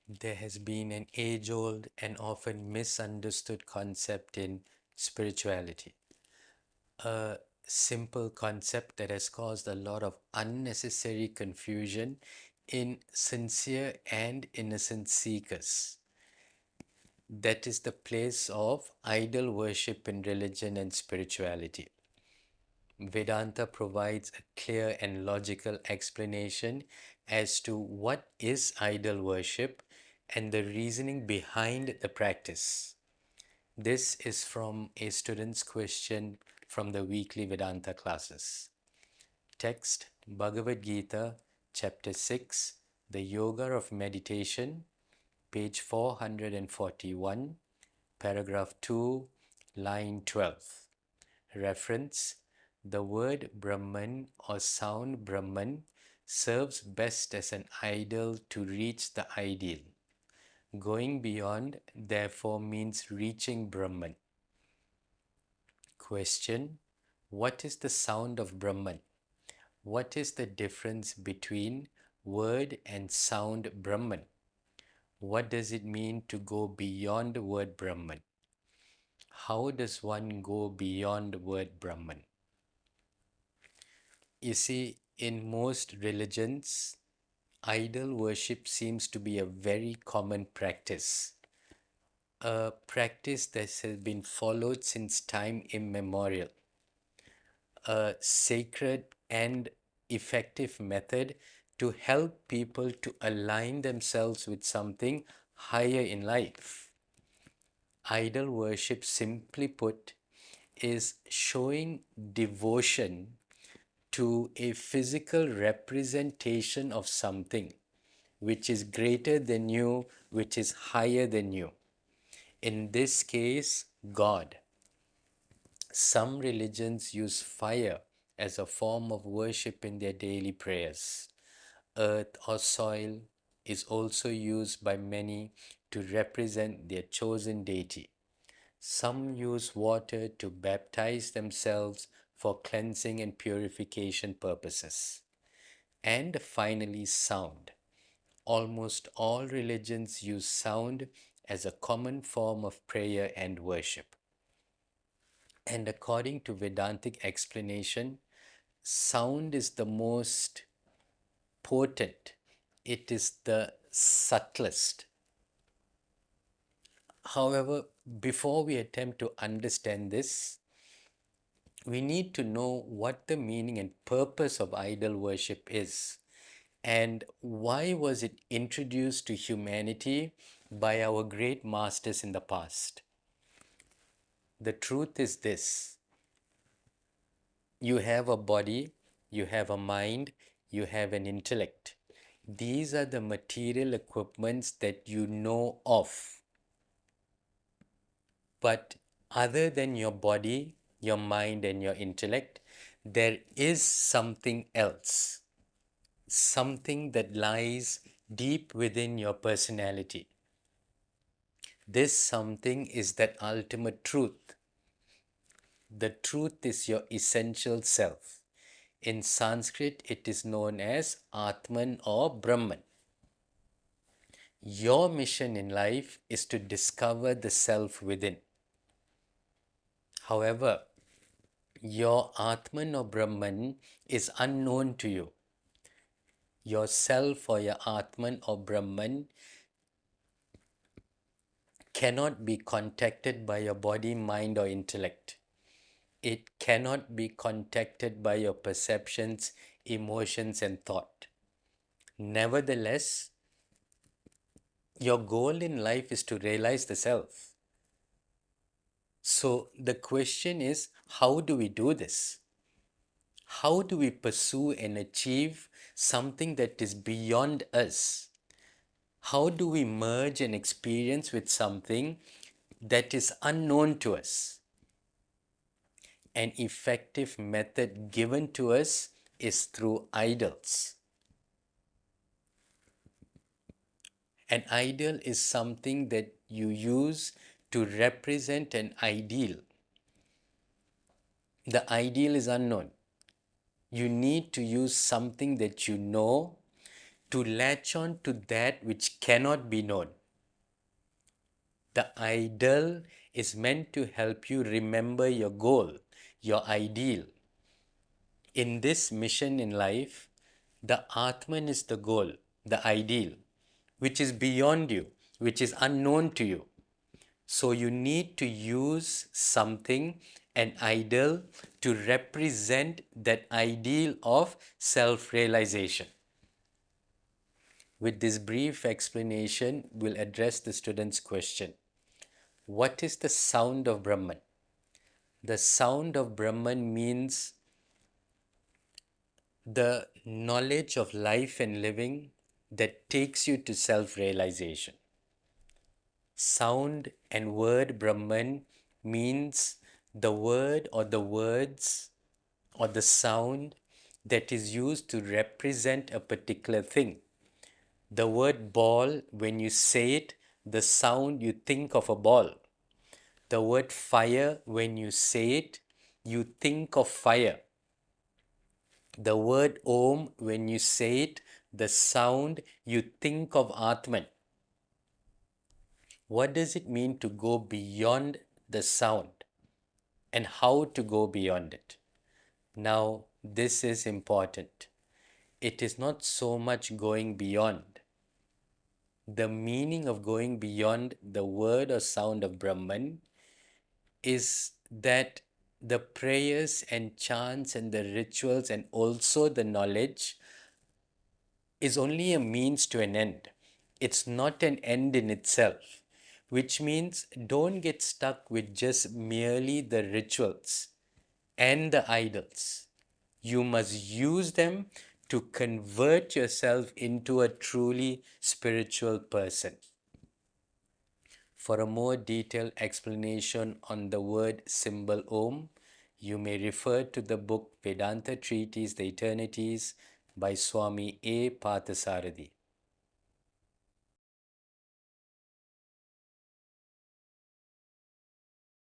There has been an age-old and often misunderstood concept in spirituality. A simple concept that has caused a lot of unnecessary confusion in sincere and innocent seekers. That is the place of idol worship in religion and spirituality. Vedanta provides a clear and logical explanation as to what is idol worship and the reasoning behind the practice. This is from a student's question from the weekly Vedanta classes. Text Bhagavad Gita, chapter 6, the Yoga of Meditation, page 441, paragraph 2, line 12. Reference: the word Brahman or sound Brahman serves best as an idol to reach the ideal. Going beyond, therefore, means reaching Brahman. Question: what is the sound of Brahman? What is the difference between word and sound Brahman? What does it mean to go beyond the word Brahman? How does one go beyond the word Brahman? You see, in most religions, idol worship seems to be a very common practice, a practice that has been followed since time immemorial, a sacred and effective method to help people to align themselves with something higher in life. Idol worship, simply put, is showing devotion to a physical representation of something which is greater than you, which is higher than you. In this case, God. Some religions use fire as a form of worship in their daily prayers. Earth or soil is also used by many to represent their chosen deity. Some use water to baptize themselves for cleansing and purification purposes. And finally, sound. Almost all religions use sound as a common form of prayer and worship. And according to Vedantic explanation, sound is the most potent, it is the subtlest. However, before we attempt to understand this, we need to know what the meaning and purpose of idol worship is and why was it introduced to humanity by our great masters in the past. The truth is this: you have a body, you have a mind, you have an intellect. These are the material equipments that you know of. But other than your body, your mind, and your intellect, there is something else, something that lies deep within your personality. This something is that ultimate truth. The truth is your essential self. In Sanskrit, it is known as Atman or Brahman. Your mission in life is to discover the self within. However, your Atman or Brahman is unknown to you. Yourself or your Atman or Brahman cannot be contacted by your body, mind, or intellect. It cannot be contacted by your perceptions, emotions, and thought. Nevertheless, your goal in life is to realize the self. So the question is, how do we do this? How do we pursue and achieve something that is beyond us? How do we merge and experience with something that is unknown to us? An effective method given to us is through idols. An idol is something that you use to represent an ideal. The ideal is unknown. You need to use something that you know to latch on to that which cannot be known. The idol is meant to help you remember your goal, your ideal. In this mission in life, the Atman is the goal, the ideal, which is beyond you, which is unknown to you. So you need to use something, an idol, to represent that ideal of self-realization. With this brief explanation, we'll address the student's question. What is the sound of Brahman? The sound of Brahman means the knowledge of life and living that takes you to self-realization. Sound and word Brahman means the word or the words or the sound that is used to represent a particular thing. The word ball, when you say it, the sound, you think of a ball. The word fire, when you say it, you think of fire. The word Om, when you say it, the sound, you think of Atman. What does it mean to go beyond the sound and how to go beyond it? Now, this is important. It is not so much going beyond. The meaning of going beyond the word or sound of Brahman is that the prayers and chants and the rituals and also the knowledge is only a means to an end. It's not an end in itself, which means don't get stuck with just merely the rituals and the idols. You must use them to convert yourself into a truly spiritual person. For a more detailed explanation on the word symbol Om, you may refer to the book Vedanta Treatise, The Eternities by SWAMI A. PARTHASARATHY.